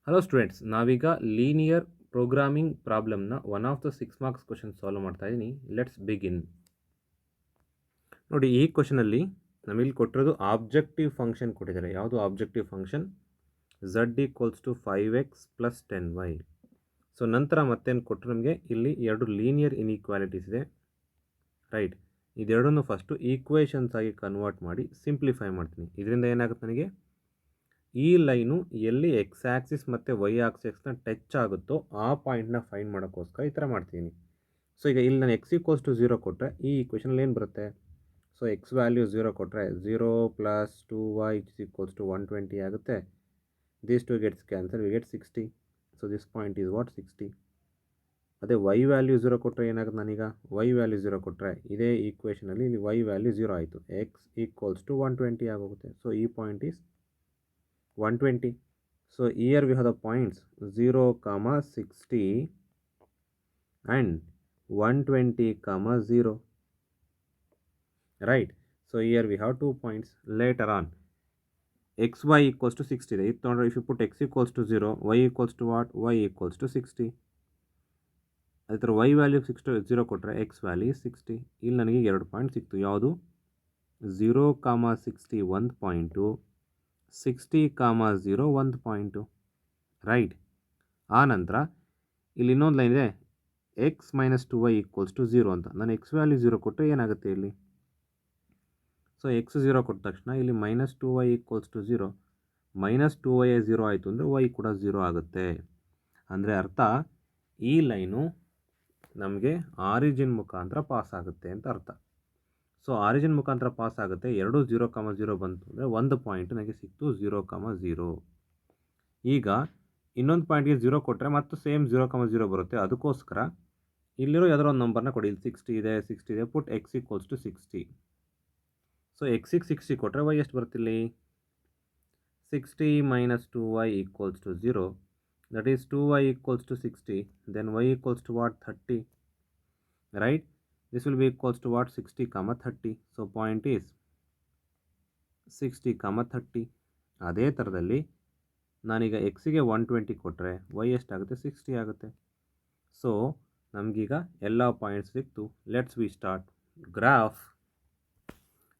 Hello students, ನಾವೀಗ linear programming ಪ್ರಾಬ್ಲಮ್ನ one of the 6 marks question solve ಮಾಡ್ತಾ ಇದ್ದೀನಿ. Let's begin. ನೋಡಿ, ಈ ಕ್ವಶನಲ್ಲಿ ನಮಗೆ ಕೊಟ್ಟಿರೋದು ಆಬ್ಜೆಕ್ಟಿವ್ ಫಂಕ್ಷನ್ ಕೊಟ್ಟಿದ್ದಾರೆ. ಯಾವುದು objective function? z equals to 5x plus 10y. So ನಂತರ ಮತ್ತೇನು ಕೊಟ್ಟರು? ನಮಗೆ ಇಲ್ಲಿ ಎರಡು ಲೀನಿಯರ್ ಇನ್ಇಕ್ವಾಲಿಟೀಸ್ ಇದೆ, ರೈಟ್. ಇದೆರಡನ್ನು ಫಸ್ಟು ಈಕ್ವೇಷನ್ಸ್ ಆಗಿ ಕನ್ವರ್ಟ್ ಮಾಡಿ ಸಿಂಪ್ಲಿಫೈ ಮಾಡ್ತೀನಿ. ಇದರಿಂದ ಏನಾಗುತ್ತೆ, ನನಗೆ ಈ ಲೈನು ಎಲ್ಲಿ ಎಕ್ಸ್ ಆ್ಯಕ್ಸಿಸ್ ಮತ್ತು ವೈ ಆಕ್ಸಿಸ್ನ ಟಚ್ ಆಗುತ್ತೋ ಆ ಪಾಯಿಂಟ್ನ ಫೈಂಡ್ ಮಾಡೋಕ್ಕೋಸ್ಕರ ಈ ಥರ ಮಾಡ್ತೀನಿ. ಸೊ ಈಗ ಇಲ್ಲಿ ನಾನು ಎಕ್ಸ್ ಈಕ್ವಲ್ಸ್ ಟು 0 ಕೊಟ್ಟರೆ ಈ ಈಕ್ವೇಷನಲ್ಲಿ ಏನು ಬರುತ್ತೆ? ಸೊ ಎಕ್ಸ್ ವ್ಯಾಲ್ಯೂ 0 ಕೊಟ್ಟರೆ 0 ಪ್ಲಸ್ 2y ಈಕ್ವಲ್ಸ್ ಟು 120 ಆಗುತ್ತೆ. These two gets cancel, we get 60. So this point is what? 60. ಅದೇ y ವ್ಯಾಲ್ಯೂ 0 ಕೊಟ್ಟರೆ ಏನಾಗುತ್ತೆ? ನಾನೀಗ y ವ್ಯಾಲ್ಯೂ 0 ಕೊಟ್ಟರೆ ಇದೇ ಈಕ್ವೇಷನಲ್ಲಿ ಇಲ್ಲಿ y ವ್ಯಾಲ್ಯೂ 0 ಆಯಿತು. ಎಕ್ಸ್ ಈಕ್ವಲ್ಸ್ ಟು 120 ಆಗೋಗುತ್ತೆ. ಸೊ ಈ point is 120. So here we have the points 0, 60 and 120, 0. Right. So here we have 2 points. Later on, xy equals to 60. If you put x equals to 0, y equals to what? Y equals to 60. ಅದರ y value 0 ಕೊಟ್ಟರೆ x value 60. ಇಲ್ಲಿ ನನಗೆ 2 point ಸಿಕ್ತು. ಯಾವುದು? 0, 60 ಒಂದು point, 60, 0 ಒಂದು point, right. ಆ ನಂತರ ಇಲ್ಲಿ ಇನ್ನೊಂದು ಲೈನ್ ಇದೆ, X minus 2y equals to 0 ಅಂತ. ನಾನು ಎಕ್ಸ್ ವ್ಯಾಲ್ಯೂ 0 ಕೊಟ್ಟರೆ ಏನಾಗುತ್ತೆ ಇಲ್ಲಿ? ಸೊ ಎಕ್ಸ್ 0 ಕೊಟ್ಟ ತಕ್ಷಣ ಇಲ್ಲಿ minus 2y equals to 0. Minus 2y 0 ಆಯಿತು ಅಂದರೆ y ಕೂಡ 0 ಆಗುತ್ತೆ. ಅಂದರೆ ಅರ್ಥ, ಈ ಲೈನು ನಮಗೆ ಆರಿಜಿನ್ ಮುಖಾಂತರ ಪಾಸ್ ಆಗುತ್ತೆ ಅಂತ ಅರ್ಥ. ಸೊ ಆರಿಜಿನ್ ಮುಖಾಂತರ ಪಾಸ್ ಆಗುತ್ತೆ. ಎರಡು 0, 0 ಬಂತು ಅಂದರೆ ಒಂದು ಪಾಯಿಂಟ್ ನನಗೆ ಸಿಕ್ತು 0, 0. ಈಗ ಇನ್ನೊಂದು ಪಾಯಿಂಟ್ಗೆ 0 ಕೊಟ್ಟರೆ ಮತ್ತು ಸೇಮ್ 0, 0 ಬರುತ್ತೆ. ಅದಕ್ಕೋಸ್ಕರ ಇಲ್ಲಿರೋ ಯಾವ್ದಾರೋ ಒಂದು ನಂಬರ್ನ ಕೊಡಿ. ಇಲ್ಲಿ 60 ಇದೆ, put x equals to 60. So ಎಕ್ಸಿಗೆ 60 ಕೊಟ್ಟರೆ ವೈ ಎಷ್ಟು ಬರುತ್ತೆ ಇಲ್ಲಿ? 60 minus 2y equals to 0. That is 2y equals to 60. Then y equals to what? 30. Right. This will be equals to what? 60, 30. So point is 60, 30. ಅದೇ ಥರದಲ್ಲಿ ನಾನೀಗ ಎಕ್ಸಿಗೆ 120 ಕೊಟ್ಟರೆ ವೈ ಎಷ್ಟಾಗುತ್ತೆ? 60 ಆಗುತ್ತೆ. ಸೊ ನಮಗೀಗ ಎಲ್ಲ ಪಾಯಿಂಟ್ಸ್ ಸಿಕ್ತು. Let's we start graph.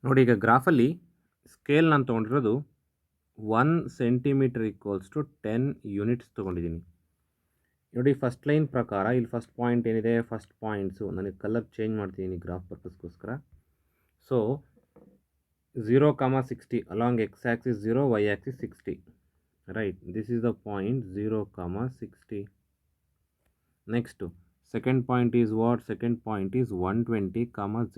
ನೋಡಿ, ಈಗ ಗ್ರಾಫಲ್ಲಿ ಸ್ಕೇಲ್ ನಾನು ತೊಗೊಂಡಿರೋದು 1 ಸೆಂಟಿಮೀಟರ್ ಈಕ್ವಲ್ಸ್ ಟು 10 ಯೂನಿಟ್ಸ್ ತೊಗೊಂಡಿದ್ದೀನಿ. ನೋಡಿ, ಫಸ್ಟ್ ಲೈನ್ ಪ್ರಕಾರ ಇಲ್ಲಿ ಫಸ್ಟ್ ಪಾಯಿಂಟ್ ಏನಿದೆ, ಫಸ್ಟ್ ಪಾಯಿಂಟ್ಸು ನನಗೆ ಕಲರ್ ಚೇಂಜ್ ಮಾಡ್ತೀನಿ ಗ್ರಾಫ್ ಪರ್ಪಸ್ಗೋಸ್ಕರ. So 0, 60 along x axis 0, y axis 60. Right. This is the point 0, 60. Next second point is what? Second point is 120,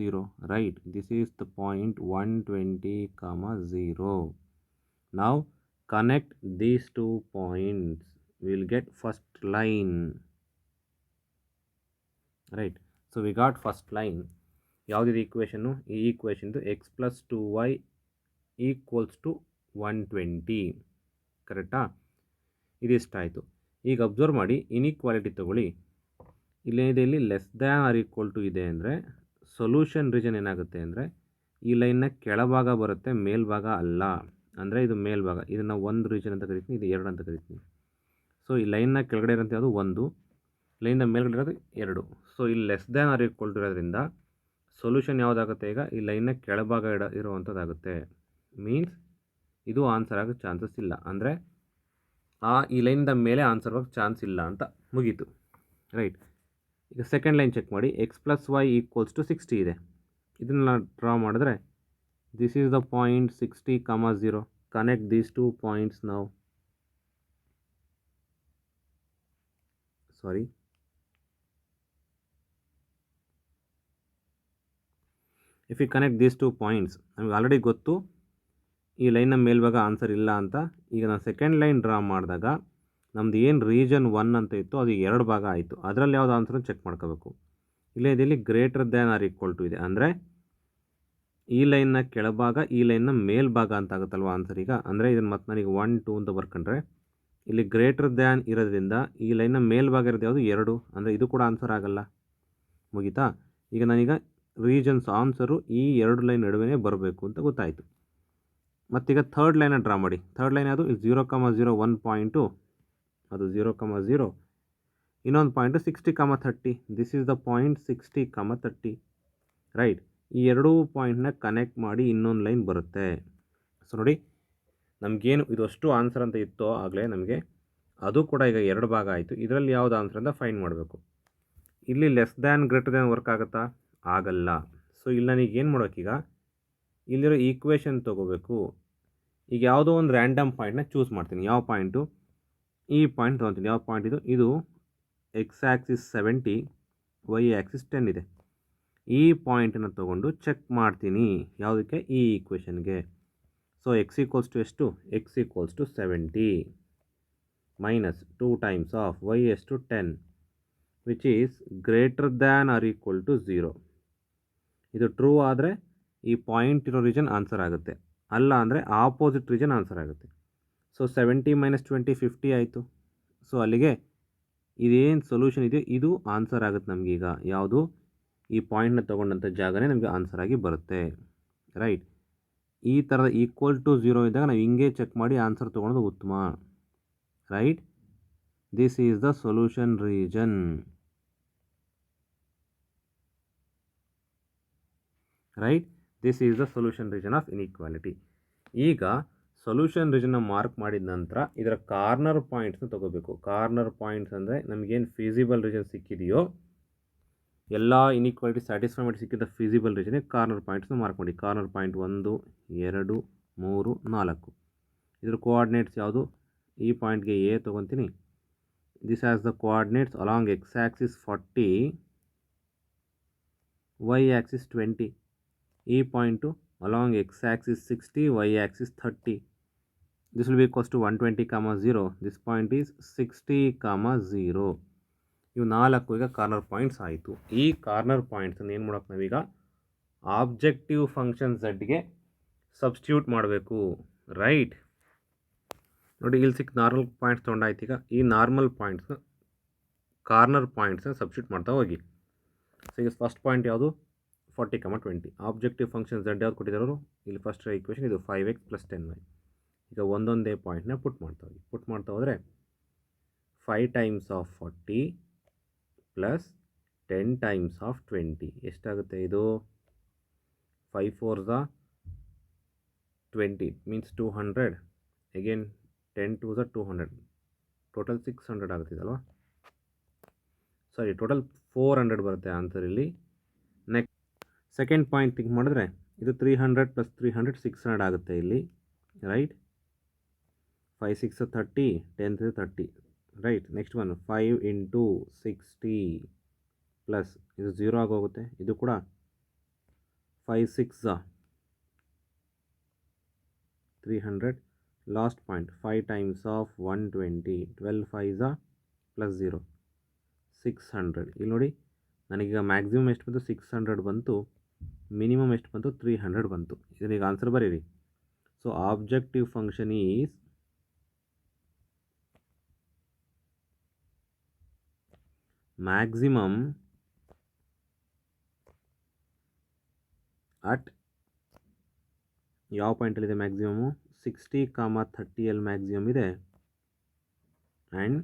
0. Right. This is the point 120, 0. ನಾವು connect these 2 points, we will get first line, right. So we got first line. ಯಾವುದಿದೆ ಈಕ್ವೇಷನ್ನು? ಈ ಈಕ್ವೇಷನ್ದು x plus 2y equals to 120, ಕರೆಕ್ಟಾ? ಇದಿಷ್ಟಾಯಿತು. ಈಗ observe ಮಾಡಿ, inequality ತೊಗೊಳ್ಳಿ. ಇಲ್ಲೇನಿದೆ? ಇಲ್ಲಿ less than or equal to ಇದೆ ಅಂದರೆ ಸೊಲ್ಯೂಷನ್ ರೀಜನ್ ಏನಾಗುತ್ತೆ ಅಂದರೆ ಈ ಲೈನ್ನ ಕೆಳಭಾಗ ಬರುತ್ತೆ, ಮೇಲ್ಭಾಗ ಅಲ್ಲ. ಅಂದರೆ ಇದು ಮೇಲ್ಭಾಗ. ಇದನ್ನು ಒಂದು ರೀಜನ್ ಅಂತ ಕರಿತೀನಿ, ಇದು 2 ಅಂತ ಕರಿತೀನಿ. ಸೊ ಈ ಲೈನ್ನ ಕೆಳಗಡೆ ಇರೋಂಥ ಯಾವುದು? 1, ಲೈನ್ನ ಮೇಲ್ಗಡೆ ಇರೋದು 2. ಸೊ ಇಲ್ಲಿ less than or equal to ಇರೋದ್ರಿಂದ ಸೊಲ್ಯೂಷನ್ ಯಾವುದಾಗುತ್ತೆ? ಈಗ ಈ ಲೈನ್ನ ಕೆಳಭಾಗ ಇರುವಂಥದ್ದಾಗುತ್ತೆ. ಮೀನ್ಸ್ ಇದು ಆನ್ಸರ್ ಆಗೋಕ್ಕೆ ಚಾನ್ಸಸ್ ಇಲ್ಲ. ಅಂದರೆ ಈ ಲೈನಿಂದ ಮೇಲೆ ಆನ್ಸರ್ ಆಗೋಕ್ಕೆ ಚಾನ್ಸ್ ಇಲ್ಲ ಅಂತ ಮುಗೀತು, ರೈಟ್. ಈಗ ಸೆಕೆಂಡ್ ಲೈನ್ ಚೆಕ್ ಮಾಡಿ. X plus y equals to 60 ಇದೆ. ಇದನ್ನು ಡ್ರಾ ಮಾಡಿದ್ರೆ this is the point 60, 0. Connect these 2 points now. Sorry. If we connect these 2 points, ನಮಗೆ ಆಲ್ರೆಡಿ ಗೊತ್ತು ಈ ಲೈನ್ನ ಮೇಲ್ಭಾಗ ಆನ್ಸರ್ ಇಲ್ಲ ಅಂತ. ಈಗ ನಾನು ಸೆಕೆಂಡ್ ಲೈನ್ ಡ್ರಾ ಮಾಡಿದಾಗ ನಮ್ದು ಏನು ರೀಜನ್ 1 ಅಂತ ಇತ್ತು ಅದು 2 ಭಾಗ ಆಯಿತು. ಅದರಲ್ಲಿ ಯಾವ್ದು ಆನ್ಸರ್ ಚೆಕ್ ಮಾಡ್ಕೋಬೇಕು. ಇಲ್ಲೇ ಇದರಲ್ಲಿ greater than or equal to ಇದೆ. ಅಂದರೆ ಈ ಲೈನ್ನ ಕೆಳಭಾಗ, ಈ ಲೈನ್ನ ಮೇಲ್ಭಾಗ ಅಂತ ಆಗುತ್ತಲ್ವ ಆನ್ಸರ್ ಈಗ. ಅಂದರೆ ಇದನ್ನು ಮತ್ತೆ ನನಗೆ 1, 2 ಅಂತ ಬರ್ಕೊಂಡ್ರೆ ಇಲ್ಲಿ ಗ್ರೇಟರ್ ದ್ಯಾನ್ ಇರೋದ್ರಿಂದ ಈ ಲೈನ್ನ ಮೇಲ್ಭಾಗ ಇರೋದು ಯಾವುದು? 2. ಅಂದರೆ ಇದು ಕೂಡ ಆನ್ಸರ್ ಆಗಲ್ಲ. ಮುಗಿತಾ? ಈಗ ನಾನೀಗ ರೀಜನ್ಸ್ ಆನ್ಸರು ಈ 2 ಲೈನ್ ನಡುವೆ ಬರಬೇಕು ಅಂತ ಗೊತ್ತಾಯಿತು. ಮತ್ತೀಗ ಥರ್ಡ್ ಲೈನ ಡ್ರಾ ಮಾಡಿ. ಥರ್ಡ್ ಲೈನ್ ಯಾವುದು? 0, 0, 1 ಪಾಯಿಂಟು ಅದು 0,0. ಇನ್ನೊಂದು point 60,30. This is the point 60,30. Right. ಈ ಎರಡೂ ಪಾಯಿಂಟ್ನ ಕನೆಕ್ಟ್ ಮಾಡಿ ಇನ್ನೊಂದು ಲೈನ್ ಬರುತ್ತೆ. ಸೊ ನೋಡಿ, ನಮಗೇನು ಇದು ಅಷ್ಟು ಆನ್ಸರ್ ಅಂತ ಇತ್ತೋ ಆಗಲೇ ನಮಗೆ, ಅದು ಕೂಡ ಈಗ ಎರಡು ಭಾಗ ಆಯಿತು. ಇದರಲ್ಲಿ ಯಾವುದು ಆನ್ಸರ್ ಅಂತ ಫೈಂಡ್ ಮಾಡಬೇಕು. ಇಲ್ಲಿ less than greater than work ಆಗುತ್ತಾ? ಆಗಲ್ಲ. ಸೊ ಇಲ್ಲಿ ನನಗೆ ಏನು ಮಾಡಬೇಕೀಗ, ಇಲ್ಲಿರೋ ಈಕ್ವೇಷನ್ ತೊಗೋಬೇಕು. ಈಗ ಯಾವುದೋ ಒಂದು ರ್ಯಾಂಡಮ್ ಪಾಯಿಂಟ್ನ ಚೂಸ್ ಮಾಡ್ತೀನಿ. ಯಾವ ಪಾಯಿಂಟು? ಈ ಪಾಯಿಂಟ್ ತೊಗೊತೀನಿ. ಯಾವ ಪಾಯಿಂಟ್ ಇದು? ಇದು ಎಕ್ಸ್ ಆ್ಯಕ್ಸಿಸ್ 70, ವೈ ಆ್ಯಕ್ಸಿಸ್ 10 ಇದೆ. ಈ ಪಾಯಿಂಟನ್ನು ತೊಗೊಂಡು ಚೆಕ್ ಮಾಡ್ತೀನಿ. ಯಾವುದಕ್ಕೆ? ಈ ಈಕ್ವೇಷನ್ಗೆ. ಸೊ ಎಕ್ಸ್ ಈಕ್ವಲ್ಸ್ ಟು ಎಷ್ಟು? X equals to 70 minus 2 times of y ಎಷ್ಟು? 10, which is greater than or equal to 0. ಇದು ಟ್ರೂ ಆದರೆ ಈ ಪಾಯಿಂಟ್ ಇರೋ ರೀಜನ್ ಆನ್ಸರ್ ಆಗುತ್ತೆ, ಅಲ್ಲ ಅಂದರೆ ಆಪೋಸಿಟ್ ರೀಜನ್ ಆನ್ಸರ್ ಆಗುತ್ತೆ. ಸೊ 70 ಮೈನಸ್ 20 50 ಆಯಿತು. ಸೊ ಅಲ್ಲಿಗೆ ಇದೇನು ಸೊಲ್ಯೂಷನ್ ಇದೆ ಇದು ಆನ್ಸರ್ ಆಗುತ್ತೆ ನಮಗೀಗ. ಯಾವುದು? ಈ ಪಾಯಿಂಟ್ನ ತೊಗೊಂಡಂಥ ಜಾಗನೇ ನಮಗೆ ಆನ್ಸರ್ ಆಗಿ ಬರುತ್ತೆ. ರೈಟ್. ಈ ಥರದ ಈಕ್ವಲ್ ಟು 0 ಇದ್ದಾಗ ನಾವು ಹಿಂಗೆ ಚೆಕ್ ಮಾಡಿ ಆನ್ಸರ್ ತೊಗೊಳೋದು ಉತ್ತಮ. Right. This is the solution region. Right. This is the solution region of inequality. ಈಗ ಸೊಲ್ಯೂಷನ್ ರೀಜನ್ನ ಮಾರ್ಕ್ ಮಾಡಿದ ನಂತರ ಇದರ ಕಾರ್ನರ್ ಪಾಯಿಂಟ್ಸ್ನ ತೊಗೋಬೇಕು. ಕಾರ್ನರ್ ಪಾಯಿಂಟ್ಸ್ ಅಂದರೆ ನಮಗೇನು ಫೀಸಿಬಲ್ ರೀಜನ್ ಸಿಕ್ಕಿದೆಯೋ, ಎಲ್ಲ ಇನ್ಇಕ್ವಾಲಿಟಿ ಸ್ಯಾಟಿಸ್ಫೈ ಮಾಡಿ ಸಿಕ್ಕಿದ ಫೀಸಿಬಲ್ ರೀಜನ್ಗೆ ಕಾರ್ನರ್ ಪಾಯಿಂಟ್ಸ್ನ ಮಾರ್ಕ್ ಮಾಡಿ. Corner point 1 2 3 4. ಇದ್ರ ಕೋಆರ್ಡಿನೇಟ್ಸ್ ಯಾವುದು? ಈ ಪಾಯಿಂಟ್ಗೆ ಎ ತೊಗೊತೀನಿ. This has the coordinates along x axis 40, y axis 20. ಈ point along x axis 60, y axis 30. This will be equals to 120, 0. This point is 60, 0. ಇವು 4 ಈಗ ಕಾರ್ನರ್ ಪಾಯಿಂಟ್ಸ್ ಆಯಿತು. ಈ ಕಾರ್ನರ್ ಪಾಯಿಂಟ್ಸನ್ನು ಏನು ಮಾಡೋಕೆ ನಾವೀಗ ಆಬ್ಜೆಕ್ಟಿವ್ ಫಂಕ್ಷನ್ ಝಡ್ಗೆ ಸಬ್ಸ್ಟಿಟ್ಯೂಟ್ ಮಾಡಬೇಕು. ರೈಟ್. ನೋಡಿ, ಇಲ್ಲಿ ಸಿಕ್ಕ ನಾರ್ಮಲ್ ಪಾಯಿಂಟ್ಸ್ ತೊಗೊಂಡಾಯ್ತು. ಈಗ ಈ ನಾರ್ಮಲ್ ಪಾಯಿಂಟ್ಸ್ನ ಕಾರ್ನರ್ ಪಾಯಿಂಟ್ಸ್ನ ಸಬ್ಸ್ಟಿಟ್ಯೂಟ್ ಮಾಡ್ತಾ ಹೋಗಿ. ಸೊ ಈಗ ಫಸ್ಟ್ ಪಾಯಿಂಟ್ ಯಾವುದು? 40, 20. ಆಬ್ಜೆಕ್ಟಿವ್ ಫಂಕ್ಷನ್ ಝಡ್ ಯಾವ್ದು ಕೊಟ್ಟಿದ್ದಾರೆ? ಇಲ್ಲಿ ಫಸ್ಟ್ ಈಕ್ವೇಷನ್ ಇದು 5x + 10y. ಈಗ ಒಂದೊಂದೇ ಪಾಯಿಂಟ್ನ ಪುಟ್ ಮಾಡ್ತಾ ಹೋದರೆ 5 times of 40 plus 10 times of 20 ಎಷ್ಟಾಗುತ್ತೆ? ಇದು 5 4s 20 means 200. Again 10 2s 200. Total 600 ಆಗುತ್ತಿದಲ್ವಾ? ಸಾರಿ, ಟೋಟಲ್ 400 ಬರುತ್ತೆ ಆನ್ಸರ್ ಇಲ್ಲಿ. ನೆಕ್ಸ್ಟ್ ಸೆಕೆಂಡ್ ಪಾಯಿಂಟ್ ಥಿಂಕ್ ಮಾಡಿದ್ರೆ ಇದು 300 + 300 600 ಆಗುತ್ತೆ ಇಲ್ಲಿ. Right. 5 6 30, 10 30. Right. Next one 5 × 60 plus ಇದು 0 ಆಗೋಗುತ್ತೆ. ಇದು ಕೂಡ 5 6 300. Last point 5 times of 120, 12 5s +0 600. ಇಲ್ಲಿ ನೋಡಿ, ನನಗೀಗ ಮ್ಯಾಕ್ಸಿಮಮ್ ಎಷ್ಟು ಬಂತು? 600 ಬಂತು. ಮಿನಿಮಮ್ ಎಷ್ಟು ಬಂತು? 300 ಬಂತು. ಇದನ್ನೀಗ ಆನ್ಸರ್ ಬರೀರಿ. So objective function is maximum at ಯಾವ ಪಾಯಿಂಟಲ್ಲಿದೆ ಮ್ಯಾಕ್ಸಿಮಮು? 60, 30 ಮ್ಯಾಕ್ಸಿಮಮ್ ಇದೆ. And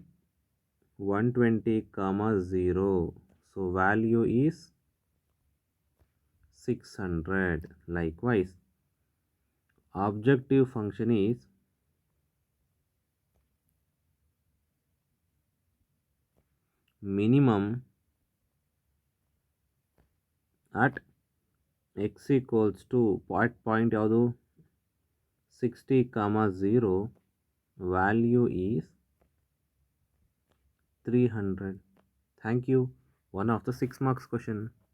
120, 0. So value is 600. Likewise objective function is minimum at x equals to point ಯಾವುದು? 60, 0. value is 300. Thank you. One of the 6 marks question.